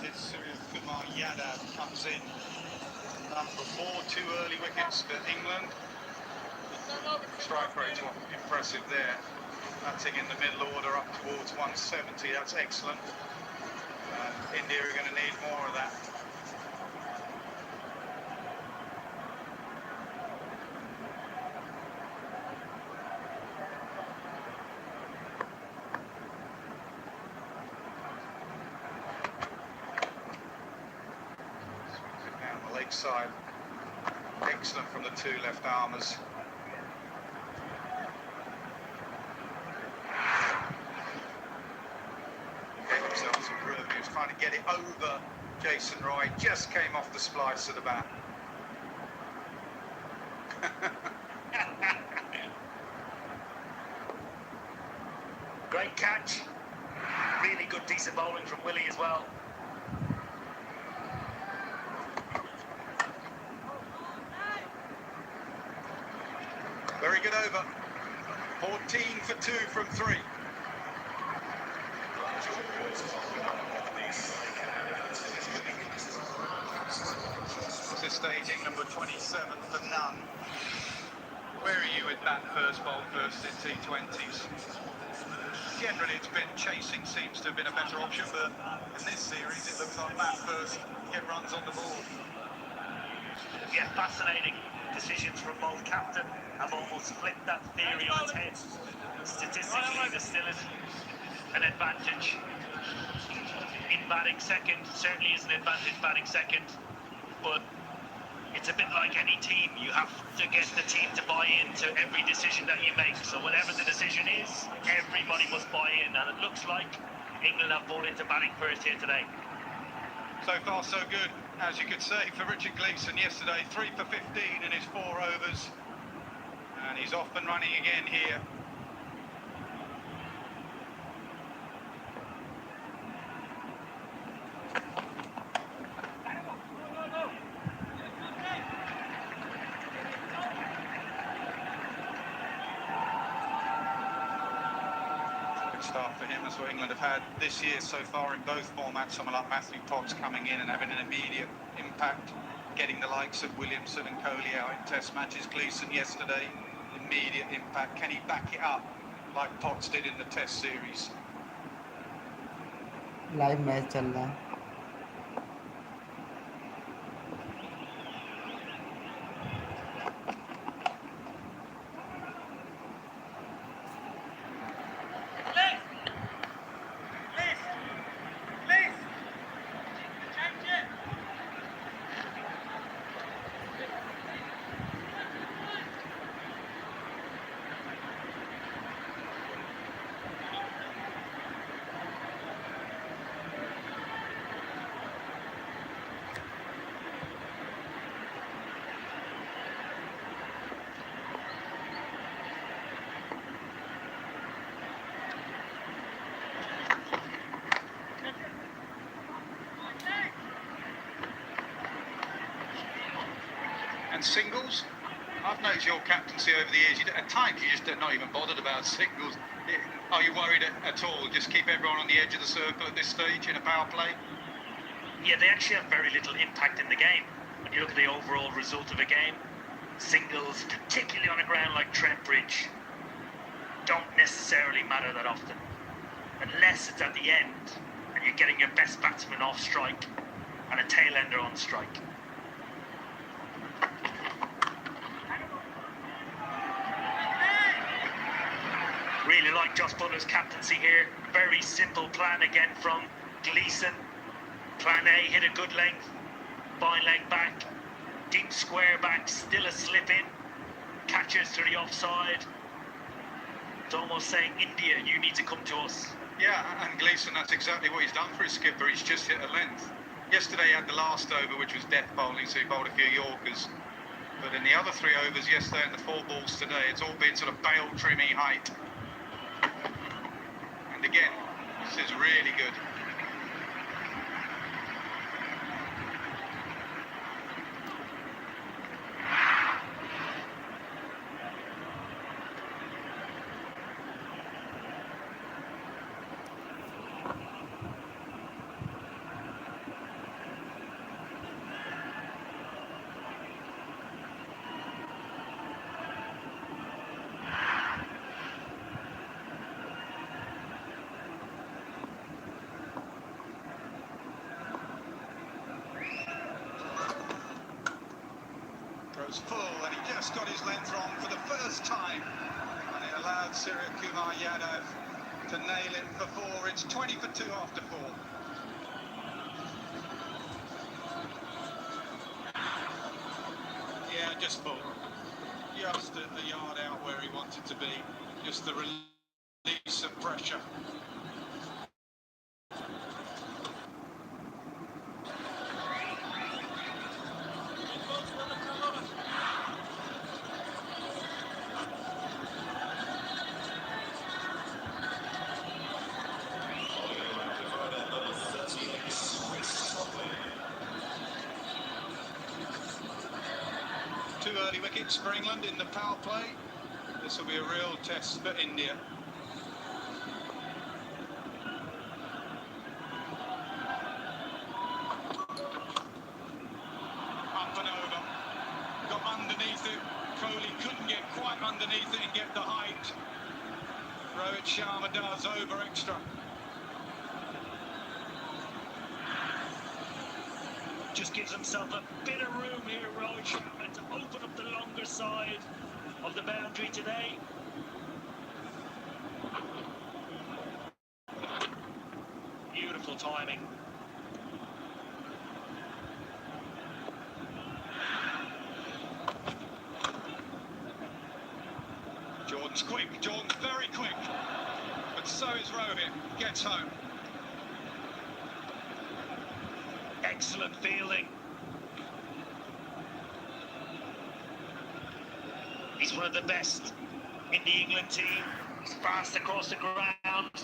Kumar Yadav comes in. Number 4, 2 early wickets for England. Strike rate's impressive there. Batting in the middle order up towards 170, that's excellent. India are going to need more of that. Down the leg side. Excellent from the two left armers. Gave himself some room. He was trying to get it over Jason Roy. Just came off the splice of the bat. Great catch. Really good, decent bowling from Willie as well. Very good over. 14 for 2 from 3. Sustaining number 27 for none. Where are you with bat first, bowl first in T20s? Generally it's been chasing seems to have been a better option, but in this series it looks like bat first, get runs on the board. Yeah, fascinating decisions from both captain. Have almost flipped that theory on its head. Statistically, there still is an advantage in batting second. Certainly is an advantage batting second, but it's a bit like any team. You have to get the team to buy into every decision that you make. So whatever the decision is, everybody must buy in. And it looks like England have bought into batting first here today. So far so good, as you could say, for Richard Gleeson yesterday. 3 for 15 in his 4 overs. And he's off and running again here. Start for him. That's what England have had this year so far in both formats. Someone like Matthew Potts coming in and having an immediate impact, getting the likes of Williamson and Kohli out in test matches. Gleeson yesterday, immediate impact. Can he back it up like Potts did in the test series? Live match चल रहा है. And singles, I've noticed your captaincy over the years, at times you just are not even bothered about singles. Are you worried at all? Just keep everyone on the edge of the circle at this stage in a power play? Yeah, they actually have very little impact in the game. When you look at the overall result of a game, singles, particularly on a ground like Trent Bridge, don't necessarily matter that often. Unless it's at the end and you're getting your best batsman off strike and a tail ender on strike. Really like Jos Buttler's captaincy here. Very simple plan again from Gleeson. Plan A, hit a good length, fine leg back, deep square back, still a slip in, catches to the offside. It's almost saying, India, you need to come to us. Yeah, and Gleeson, that's exactly what he's done for his skipper. He's just hit a length. Yesterday he had the last over, which was death bowling, so he bowled a few Yorkers. But in the other 3 overs yesterday and the 4 balls today, it's all been sort of bail trimmy height. And again, this is really good. was full, and he just got his length wrong for the first time, and it allowed Surya Kumar Yadav to nail it for 4. It's 20 for 2 after 4. Yeah, just full. Just a yard out where he wanted to be. Just the release of pressure. Two early wickets for England in the power play. This will be a real test for India. Up and over. Got underneath it. Kohli couldn't get quite underneath it and get the height. Rohit Sharma does over extra. Just gives himself a bit of room here, Rohit Sharma, to open up the longer side of the boundary today. Beautiful timing. Jordan's quick. Jordan's very quick. But so is Rohit. Gets home. Excellent fielding. He's one of the best in the England team. He's fast across the ground.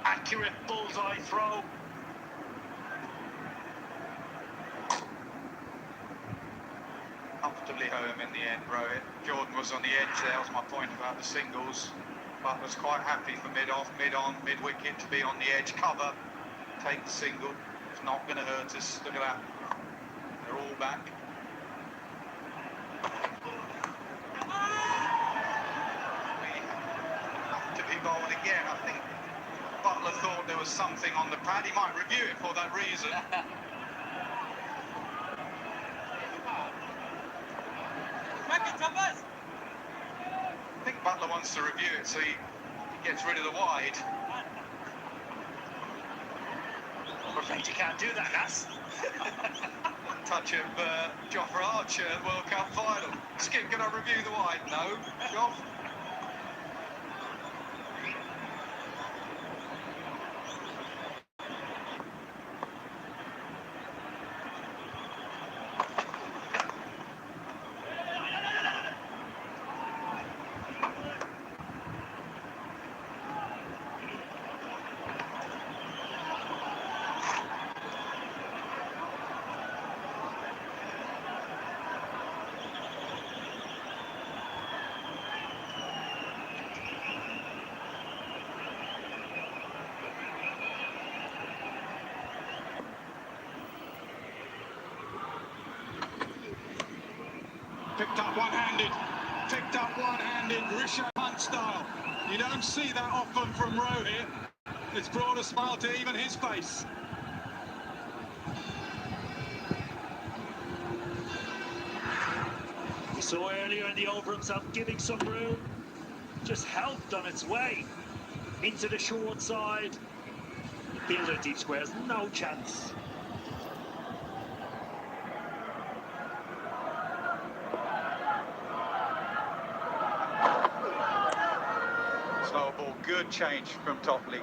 Accurate bullseye throw. Comfortably home in the end, Rohit. Jordan was on the edge there, was my point about the singles. But was quite happy for mid-off, mid-on, mid-wicket to be on the edge, cover, take the single. It's not going to hurt us. Look at that. They're all back. To be bowled again, I think Butler thought there was something on the pad. He might review it for that reason. I think Butler wants to review it so he gets rid of the wide. I'm afraid you can't do that, lass. Touch of Jofra Archer, World Cup final. Skip, can I review the wide? No. Joff? Picked up one-handed. Picked up one-handed. Rishabh Pant style. You don't see that often from Rohit. It's brought a smile to even his face. We saw earlier in the over himself giving some room. Just helped on its way into the short side. Fielder deep squares, no chance. Slow ball, good change from Topley.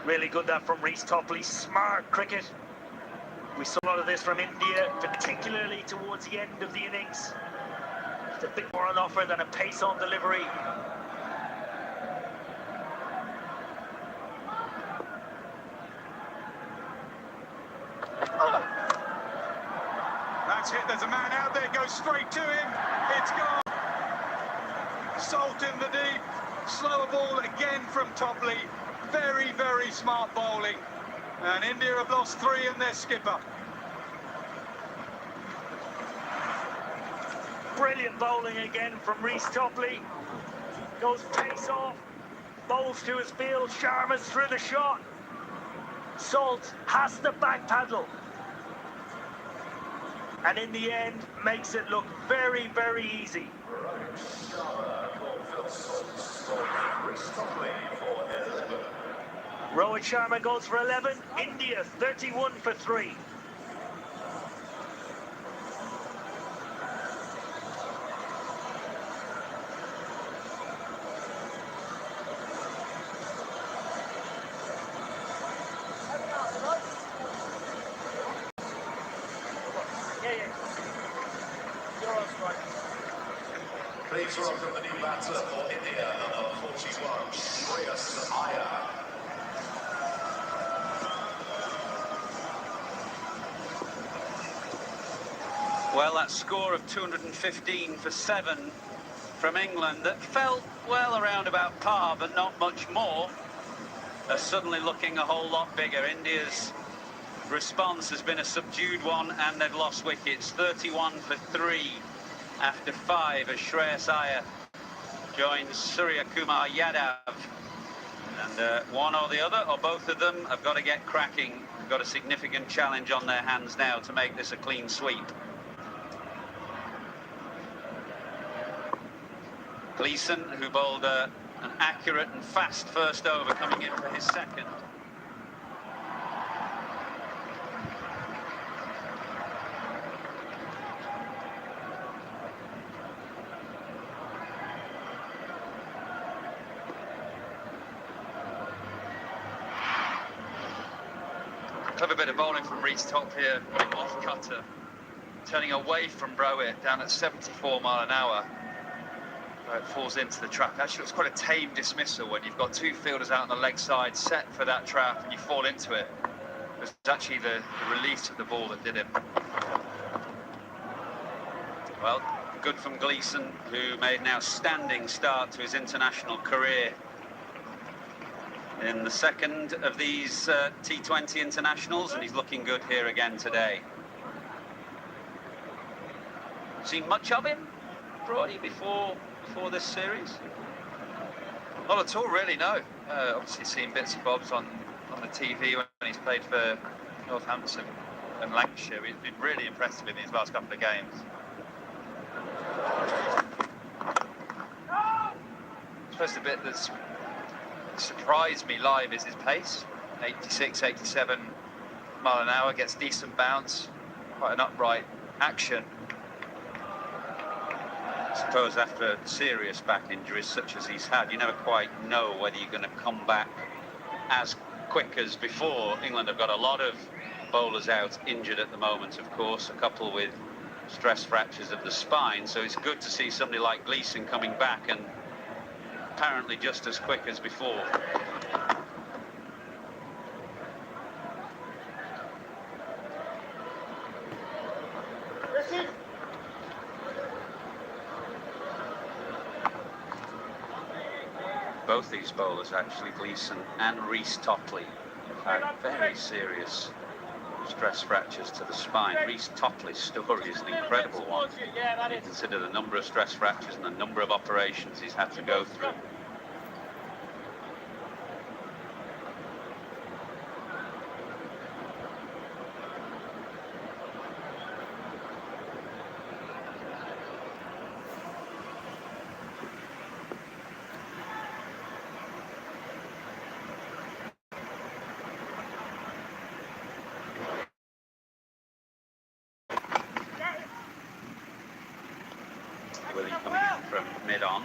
Really good that from Reece Topley. Smart cricket. We saw a lot of this from India, particularly towards the end of the innings. It's a bit more on offer than a pace-on delivery. That's it. There's a man out there. Goes straight to him. It's gone. Salt in the deep. Slower ball again from Topley. Very, very smart bowling. And India have lost 3 in their skipper. Brilliant bowling again from Reece Topley. Goes pace off. Bowls to his field. Sharma's through the shot. Salt has the back paddle. And in the end, makes it look very, very easy. Rohit Sharma goes for 11. India 31 for 3. Please welcome the new batter for India, number 41, Shreyas Iyer. Well, that score of 215 for 7 from England that felt, well, around about par, but not much more, are suddenly looking a whole lot bigger. India's response has been a subdued one, and they've lost wickets. 31 for 3 after 5 as Shreyas Iyer joins Surya Kumar Yadav. And one or the other, or both of them, have got to get cracking. They've got a significant challenge on their hands now to make this a clean sweep. Gleeson, who bowled an accurate and fast first over, coming in for his second. Clever bit of bowling from Reece Top here, off cutter, turning away from Browitt down at 74 mile an hour. Where it falls into the trap. Actually, it's quite a tame dismissal when you've got two fielders out on the leg side set for that trap and you fall into it. It was actually the release of the ball that did it. Well, good from Gleeson, who made an outstanding start to his international career in the second of these T20 internationals, and he's looking good here again today. Seen much of him, Brody, before this series? Not at all, really, no. Obviously seen bits and bobs on the TV when he's played for Northampton and Lancashire. He's been really impressive in these last couple of games. I suppose the bit that's surprised me live is his pace. 86, 87 mile an hour, gets decent bounce, quite an upright action. I suppose after serious back injuries such as he's had, you never quite know whether you're going to come back as quick as before. England have got a lot of bowlers out injured at the moment, of course, a couple with stress fractures of the spine, so it's good to see somebody like Gleeson coming back and apparently just as quick as before. Both these bowlers, actually, Gleeson and Reece Topley, have had very serious stress fractures to the spine. Reece Topley's story is an incredible one. You consider the number of stress fractures and the number of operations he's had to go through. Willie coming in from mid-on.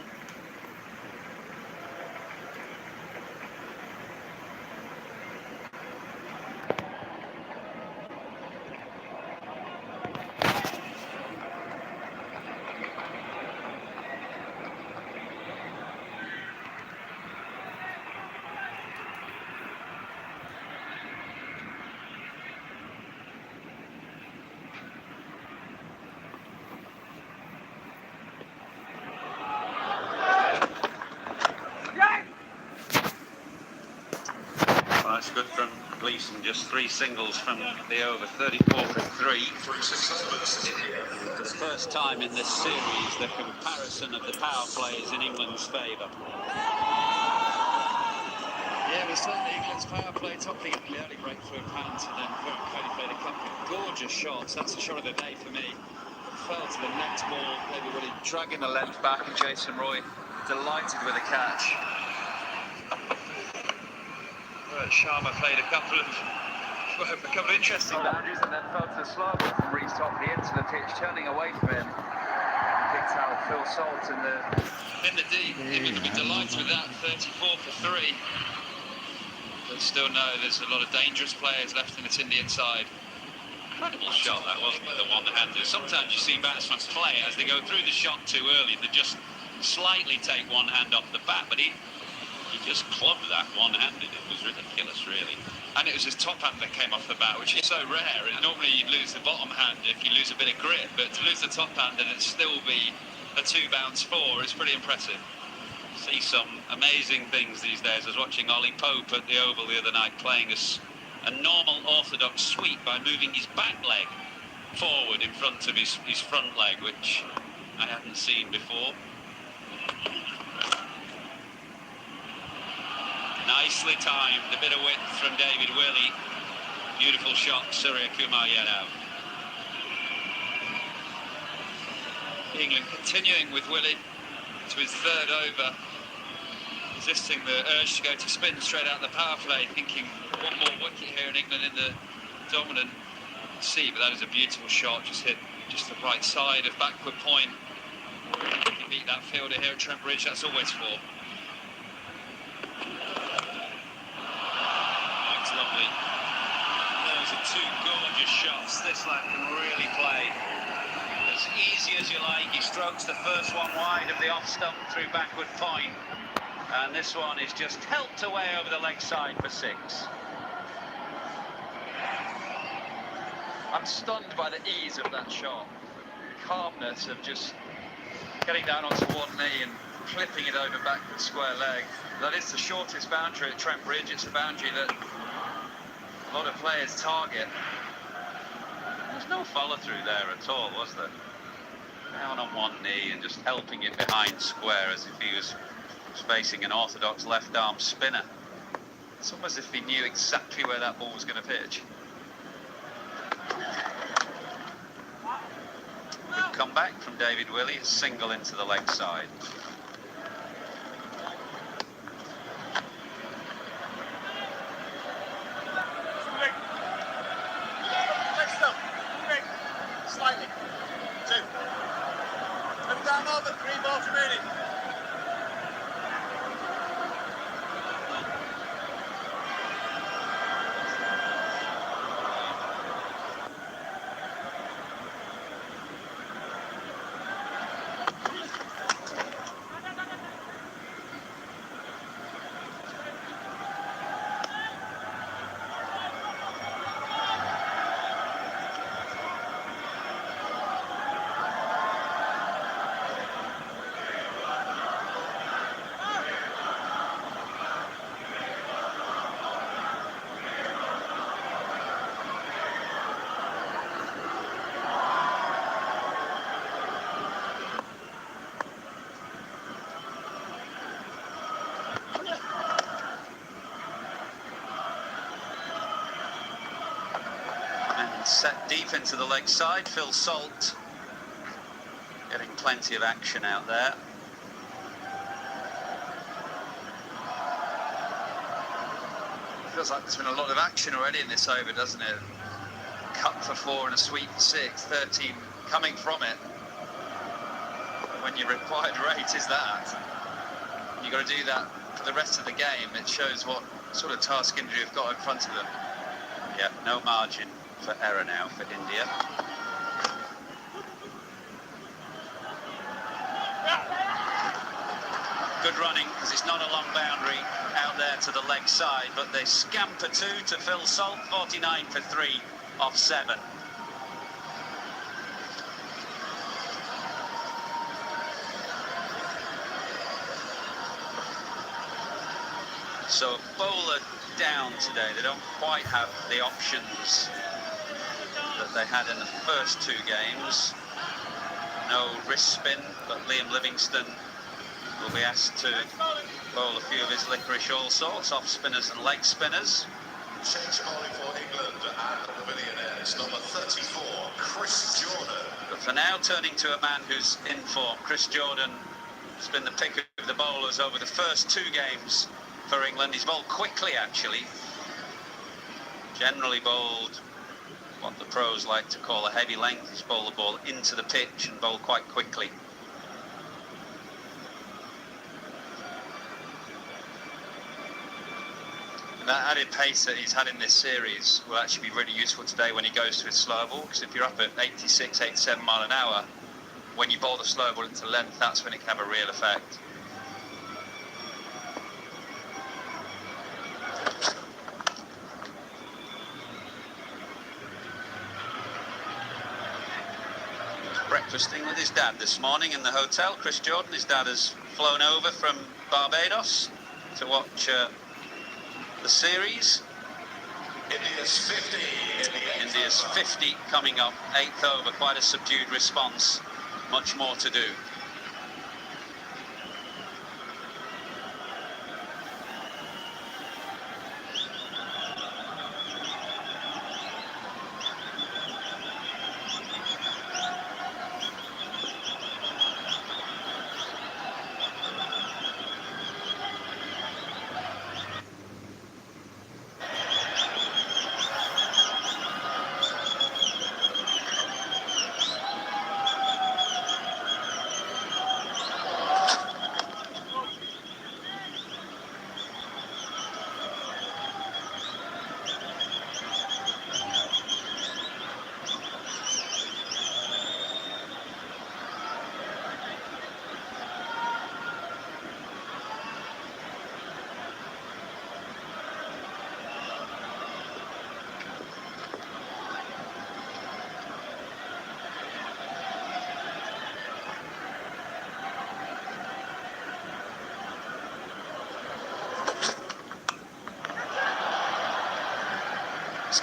That's good from Gleeson, just 3 singles from the over, 34 for 3. For the first time in this series, the comparison of the power play is in England's favour. Yeah, it was certainly England's power play, toppling the early breakthrough pant, and then Cody played a couple of gorgeous shots. That's the shot of the day for me. Fell to the next ball, David Willey dragging the length back, and Jason Roy delighted with the catch. Sharma played a couple of interesting boundaries, and then fell to the slow ball from Reece Topley into the pitch, turning away from him. Picked out Phil Salt in the deep. He would be delighted with that. 34 for 3. But still, no, there's a lot of dangerous players left in this Indian side. Incredible shot that wasn't it, the one-hander. Sometimes you see batsmen play as they go through the shot too early, they just slightly take one hand off the bat, but he just clubbed that one-handed. It was ridiculous, really. And it was his top hand that came off the bat, which is so rare. And normally you'd lose the bottom hand if you lose a bit of grip, but to lose the top hand and it still be a 2-bounce 4 is pretty impressive. See some amazing things these days. I was watching Ollie Pope at the Oval the other night playing a normal orthodox sweep by moving his back leg forward in front of his front leg, which I hadn't seen before. Nicely timed, a bit of width from David Willey. Beautiful shot, Surya Kumar Yadav. England continuing with Willey to his third over, resisting the urge to go to spin straight out the power play, thinking one more wicket here in England in the dominant sea, but that is a beautiful shot, just hit just the right side of backward point. He beat that fielder here at Trent Bridge, that's always 4. It's lovely. Those are 2 gorgeous shots. This lad can really play. As easy as you like, he strokes the first one wide of the off stump through backward point, and this one is just helped away over the leg side for 6. I'm stunned by the ease of that shot, the calmness of just getting down onto one knee and clipping it over backward square leg. That is the shortest boundary at Trent Bridge. It's a boundary that a lot of players target. There's no follow-through there at all, was there? Down on one knee and just helping it behind square as if he was facing an orthodox left-arm spinner. It's almost as if he knew exactly where that ball was going to pitch. Good comeback from David Willey, a single into the leg side. Slightly. 2. Come down over 3 balls remaining. Set deep into the leg side, Phil Salt getting plenty of action out there. Feels like there's been a lot of action already in this over, doesn't it? Cut for 4 and a sweep for 6, 13 coming from it. When your required rate is that, you've got to do that for the rest of the game. It shows what sort of task India have got in front of them. Yeah, no margin for error now for India. Good running, because it's not a long boundary out there to the leg side, but they scamper 2 to Phil Salt, 49 for 3 off 7. So bowler down today. They don't quite have the options that they had in the first 2 games. No wrist spin, but Liam Livingstone will be asked to bowl a few of his licorice all sorts, off spinners and leg spinners. Change bowling for England and the Millionaires, number 34, Chris Jordan. But for now, turning to a man who's in form. Chris Jordan has been the pick of the bowlers over the first 2 games for England. He's bowled quickly, actually. Generally bowled what the pros like to call a heavy length. He's bowled the ball into the pitch and bowled quite quickly. And that added pace that he's had in this series will actually be really useful today when he goes to his slow ball, because if you're up at 86, 87 mile an hour, when you bowl the slow ball into length, that's when it can have a real effect. Breakfasting with his dad this morning in the hotel. Chris Jordan, his dad has flown over from Barbados to watch the series. India's 50 in the India's 50 coming up, 8th over, quite a subdued response, much more to do.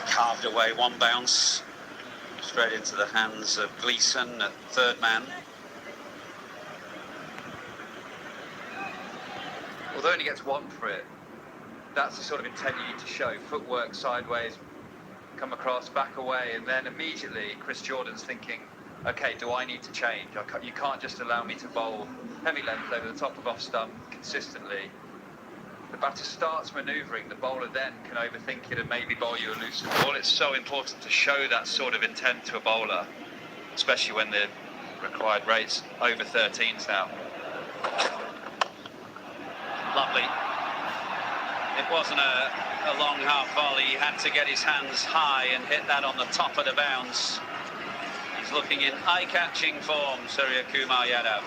Carved away, one bounce straight into the hands of Gleeson at 3rd man. Although he only gets 1 for it, that's the sort of intent you need to show. Footwork sideways, come across, back away, and then immediately Chris Jordan's thinking, okay, do I need to change? You can't just allow me to bowl heavy length over the top of off stump consistently. The batter starts manoeuvring, the bowler then can overthink it and maybe bowl you a looser ball. It's so important to show that sort of intent to a bowler, especially when the required rate's over 13s now. Lovely. It wasn't a long half volley. He had to get his hands high and hit that on the top of the bounce. He's looking in eye-catching form, Surya Kumar Yadav.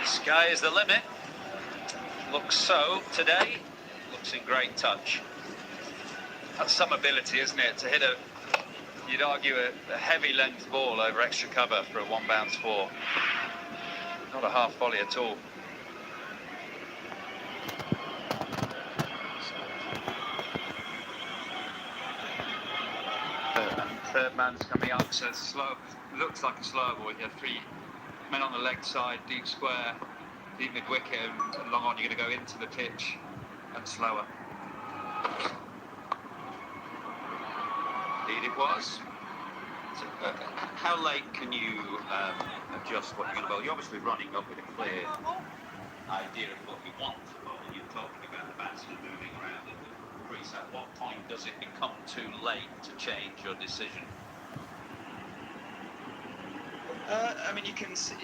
Sky is the limit. Looks so today. Looks in great touch. That's some ability, isn't it? To hit you'd argue, a heavy length ball over extra cover for a 1 bounce 4. Not a half volley at all. Third man's coming up, so it's slow. Looks like a slow ball. You have 3 men on the leg side, deep square, deep mid wicket, and long on. You're going to go into the pitch and slower. Indeed it was. So, how late can you adjust what you're going to bowl? You're obviously running up with a clear idea of what you want to bowl. You're talking about the batsman moving around in the crease. At what point does it become too late to change your decision? I mean, you can see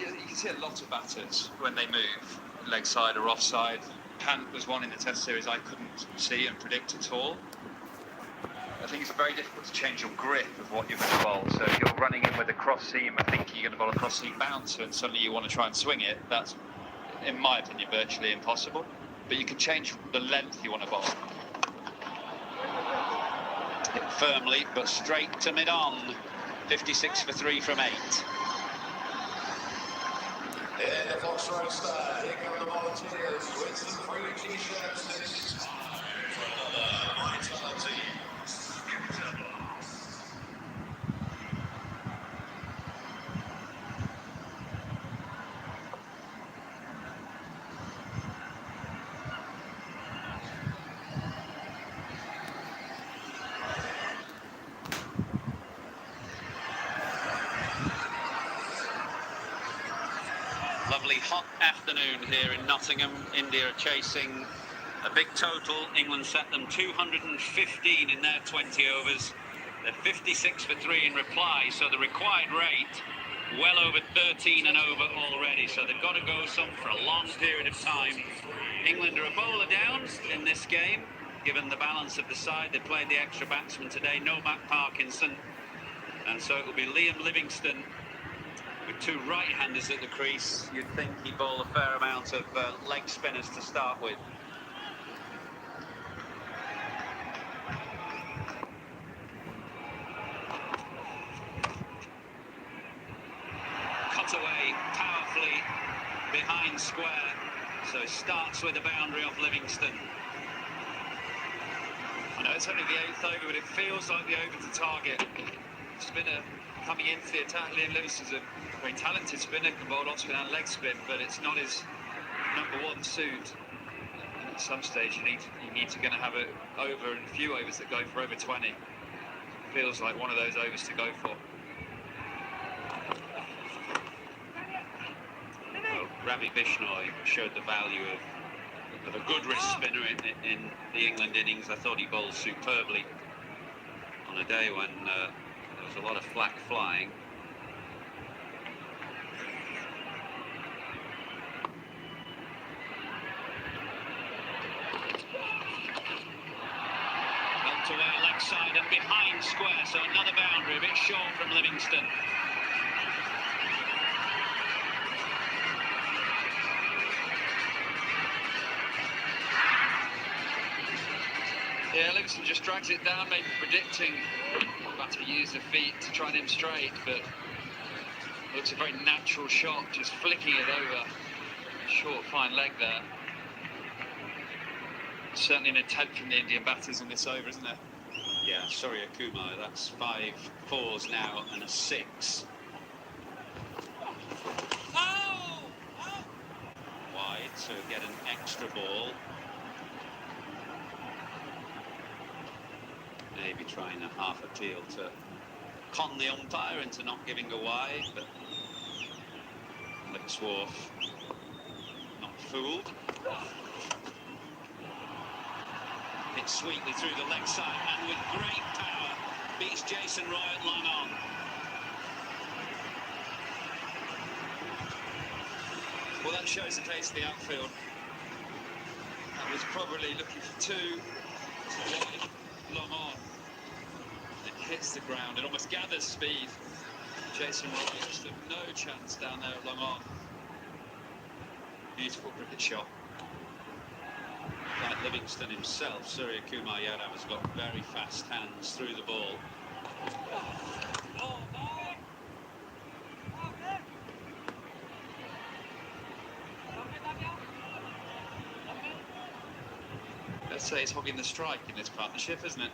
a lot of batters when they move, leg side or offside. Pant was one in the Test series I couldn't see and predict at all. I think it's very difficult to change your grip of what you're going to bowl. So if you're running in with a cross seam and thinking you're going to bowl a cross seam bouncer and suddenly you want to try and swing it, that's, in my opinion, virtually impossible. But you can change the length you want to bowl. Hit firmly, but straight to mid-on. 56 for 3 from 8. In the Foxtrot style, here come the Volunteers with some free t-shirts this time for another Vitality. a hot afternoon here in Nottingham. India are chasing a big total. England set them 215 in their 20 overs. They're 56 for 3 in reply, so the required rate well over 13 and over already. So they've got to go some for a long period of time. England are a bowler down in this game, given the balance of the side. They played the extra batsman today, no Matt Parkinson. And so it will be Liam Livingstone with 2 right-handers at the crease. You'd think he'd bowl a fair amount of leg spinners to start with. Cut away powerfully behind square. So it starts with a boundary off Livingstone. I know it's only the 8th over, but it feels like the over to target. Spinner coming into the attack. Liam Livingstone's a very talented spinner, can bowl off spin and leg spin, but it's not his #1 suit. And at some stage, you need to going to have a few overs that go for over 20. Feels like one of those overs to go for. Well, Ravi Bishnoi showed the value of a good wrist spinner in the England innings. I thought he bowled superbly on a day when there was a lot of flak flying. Knocked away leg side and behind square, so another boundary, a bit short from Livingstone. Yeah, Livingstone just drags it down, maybe predicting batter use the feet to try and him straight, but looks a very natural shot, just flicking it over. Short, fine leg there. Certainly an intent from the Indian batters in this over, isn't there? Yeah, Surya Kumar, that's 5 fours now and a 6. Wide to get an extra ball. Maybe trying a half appeal to con the umpire into not giving a wide, but Licksworth not fooled. Hit sweetly through the leg side and with great power beats Jason Roy at long on. Well, that shows the pace of the outfield. That was probably looking for 2 long on. Hits the ground, it almost gathers speed. Jason Roy just had no chance down there at long on. Beautiful cricket shot. Like Livingstone himself, Surya Kumar Yadav has got very fast hands through the ball. Let's say it's hogging the strike in this partnership, isn't it?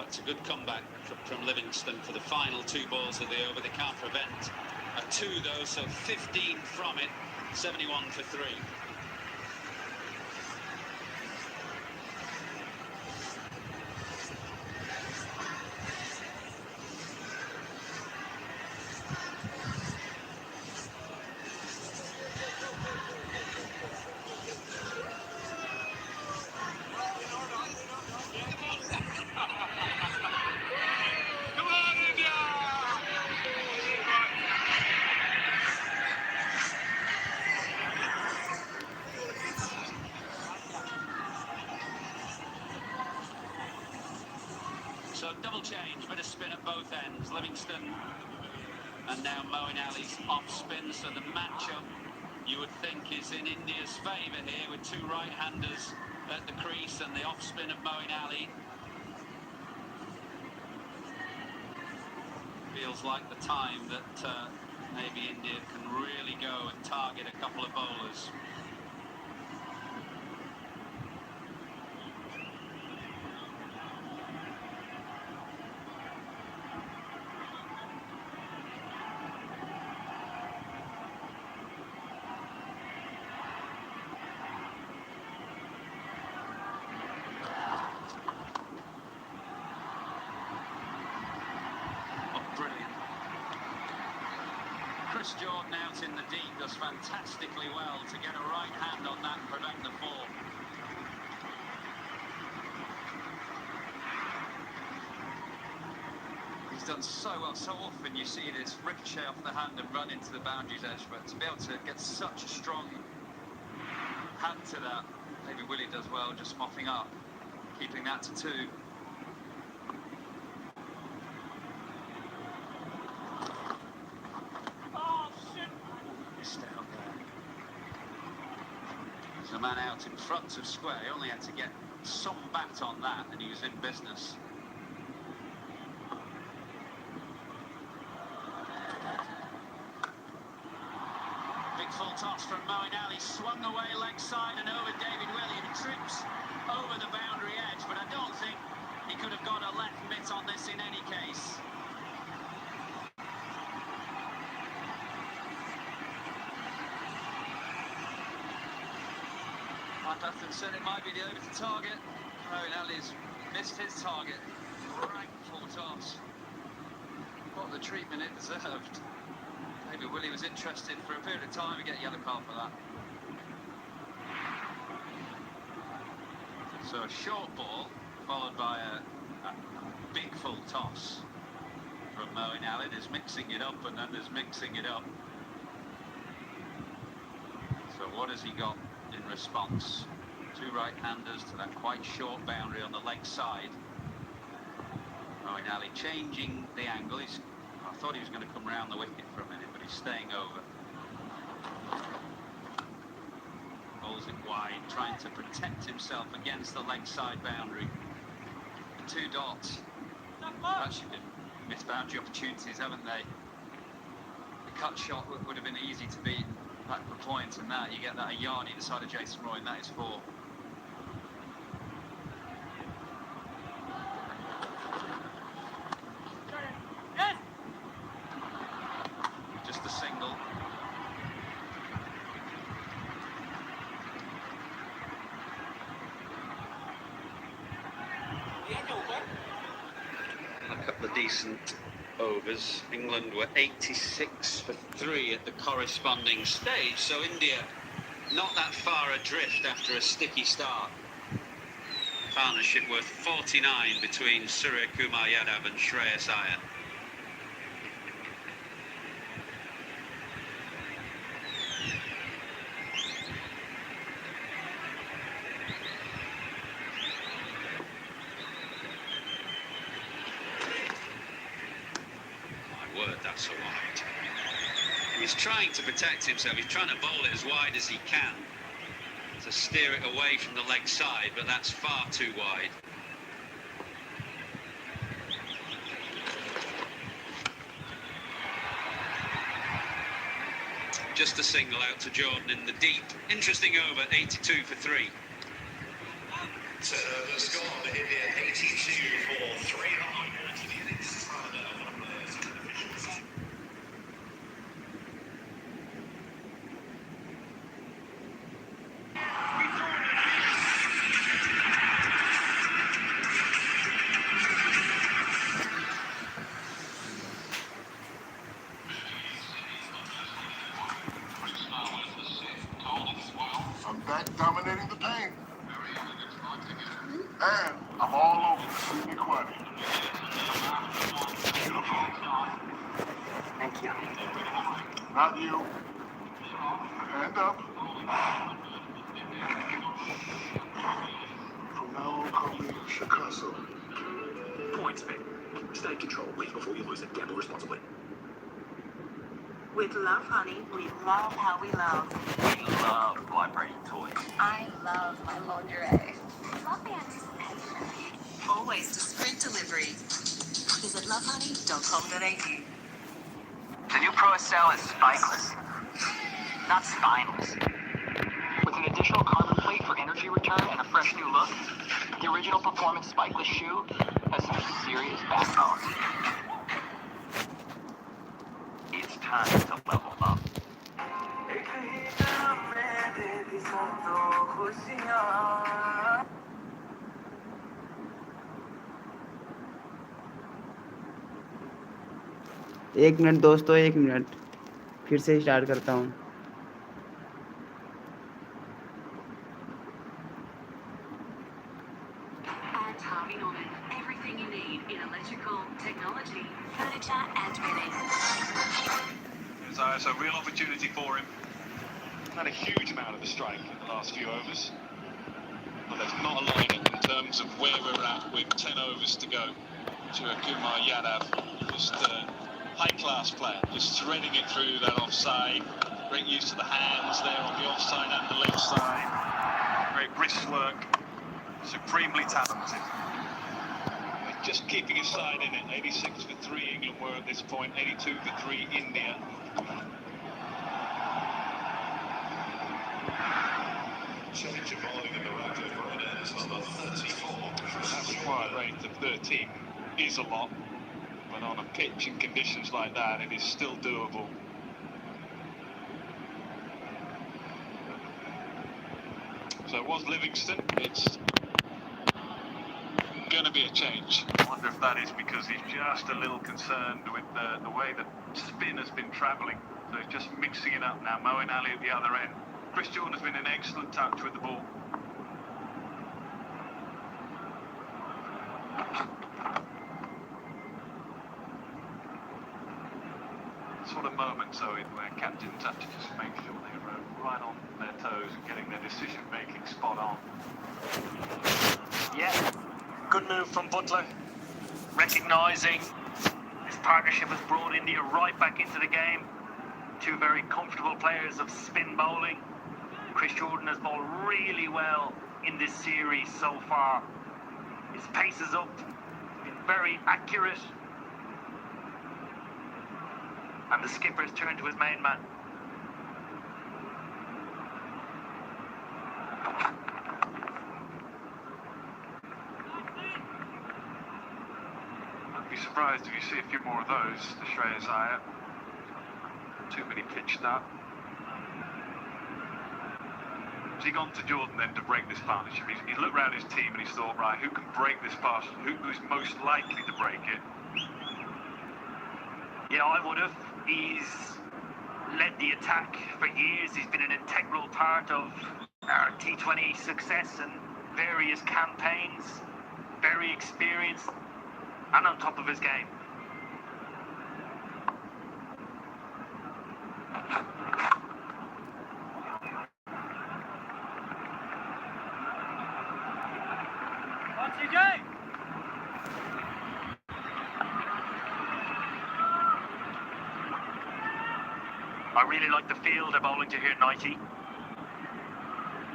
It's a good comeback from Livingstone for the final 2 balls of the over. They can't prevent a 2 though, so 15 from it, 71 for 3. So double change, bit of spin at both ends. Livingstone and now Moeen Ali's off spin. So the matchup, you would think, is in India's favour here with 2 right-handers at the crease and the off spin of Moeen Ali. Feels like the time that maybe India can really go and target a couple of bowlers. Chris Jordan out in the deep does fantastically well to get a right hand on that and prevent the fall. He's done so well. So often you see this ricochet off the hand and run into the boundaries edge, but to be able to get such a strong hand to that, maybe Willie does well just mopping up, keeping that to 2. Missed out there. There's a man out in front of square. He only had to get some bat on that and he was in business. Full toss from Moeen Ali, swung away leg side and over David Willey, and trips over the boundary edge, but I don't think he could have got a left mitt on this in any case. Mike Atherton said it might be the over to target. Moeen Ali's missed his target. Right full toss. What the treatment it deserved. Maybe Willie was interested for a period of time to get a yellow card for that. So a short ball followed by a big full toss from Moeen Ali. There's mixing it up and then there's mixing it up. So what has he got in response? 2 right-handers to that quite short boundary on the leg side. Moeen Ali changing the angle. I thought he was going to come round the wicket for a minute, but he's staying over. Bowls it wide, trying to protect himself against the leg side boundary. 2 dots. Actually been missed boundary opportunities, haven't they? The cut shot would have been easy to beat back for points, and that you get that a yard either side of Jason Roy, and that is 4. Just a single. A couple of decent overs. England were 86 for 3 at the corresponding stage, so India not that far adrift after a sticky start. Partnership worth 49 between Surya Kumar Yadav and Shreyas Iyer. That's a wide. He's trying to protect himself. He's trying to bowl it as wide as he can to steer it away from the leg side, but that's far too wide. Just a single out to Jordan in the deep. Interesting over, 82 for 3. 10 overs gone. India 82 for 3. I'm back dominating the paint. And I'm all over the equality. Beautiful. Thank you. Not you. Hand up. From now on, call me Shikazo. Points pick. Stay in control. Wait before you lose it. Gamble responsibly. With Love Honey, we love how we love. We love vibrating toys. I love my lingerie. Love the anticipation. Always discreet delivery. Visit lovehoney.com.au. The new Pro SL is spikeless, not spineless. With an additional carbon plate for energy return and a fresh new look, the original performance spikeless shoe has some serious backbone. It's time to level up. एक minute दोस्तों, 1 minute. फिर से start करता हूँ। At Harvey Norman, everything you need in electrical, technology, furniture and bedding. It's a real opportunity for him. Had a huge amount of the strike in the last few overs. Well, there's not a lineup in terms of where we're at with 10 overs to go. Kumar Yadav, just a high-class player, just threading it through that offside. Great use of the hands there on the offside and the left side. Great wrist work. Supremely talented. Just keeping his side in it. 86 for 3 England were at this point. 82 for 3 India. Change of bowling in the right over on ends number 34. That required rate of 13 is a lot, but on a pitch in conditions like that, it is still doable. So it was Livingston. It's going to be a change. I wonder if that is because he's just a little concerned with the way that spin has been travelling. So he's just mixing it up now. Moeen Ali at the other end. Chris Jordan has been an excellent touch with the ball. Sort of moment, so where captains have to just make sure they're right on their toes and getting their decision-making spot on. Yeah, good move from Butler, recognising this partnership has brought India right back into the game. Two very comfortable players of spin bowling. Chris Jordan has bowled really well in this series so far. His pace is up, been very accurate. And the skipper has turned to his main man. I'd be surprised if you see a few more of those to Shreyas Iyer. Too many pitch start. Has he gone to Jordan then to break this partnership? He's looked around his team and he's thought, right, who can break this partnership? Who's most likely to break it? Yeah, I would have. He's led the attack for years. He's been an integral part of our T20 success and various campaigns. Very experienced and on top of his game. I really like the field they're bowling to here, 90.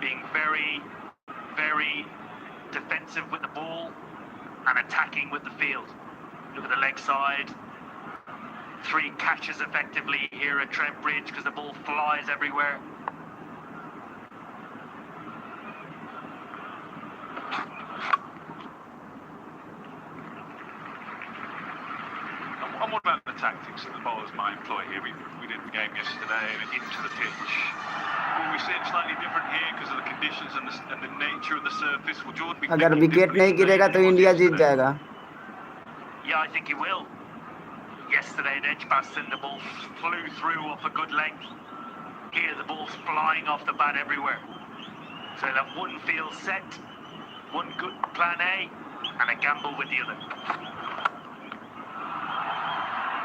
Being very, very defensive with the ball and attacking with the field. Look at the leg side. 3 catches effectively here at Trent Bridge because the ball flies everywhere. And what about the tactics that the bowlers might employ here? We did the game yesterday and into the pitch. Will we see it slightly different here because of the conditions and the nature of the surface? Will Jordan be अगर wicket नहीं गिरेगा तो India जीत जाएगा. Yeah, I think he will. Yesterday at Edgbaston, the ball flew through off a good length. Here, the ball's flying off the bat everywhere. So they'll have one field set, one good plan A, and a gamble with the other.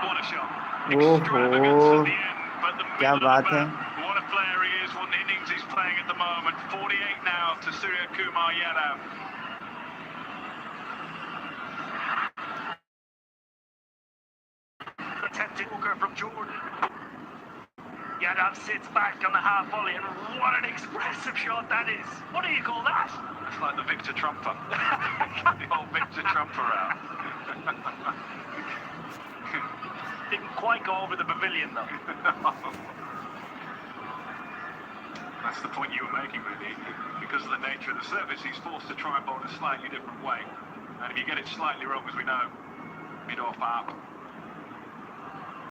What a shot. Extravagance at the end, but the क्या बात है. What a player he is, what an innings he's playing at the moment. 48 now to Surya Kumar Yadav. Attempted hooker from Jordan. Yadav sits back on the half volley, and what an expressive shot that is. What do you call that? It's like the Victor Trumper. The old Victor Trumper out. Didn't quite go over the pavilion though. That's the point you were making, really. Because of the nature of the surface, he's forced to try and bowl in a slightly different way. And if you get it slightly wrong, as we know, mid-off up,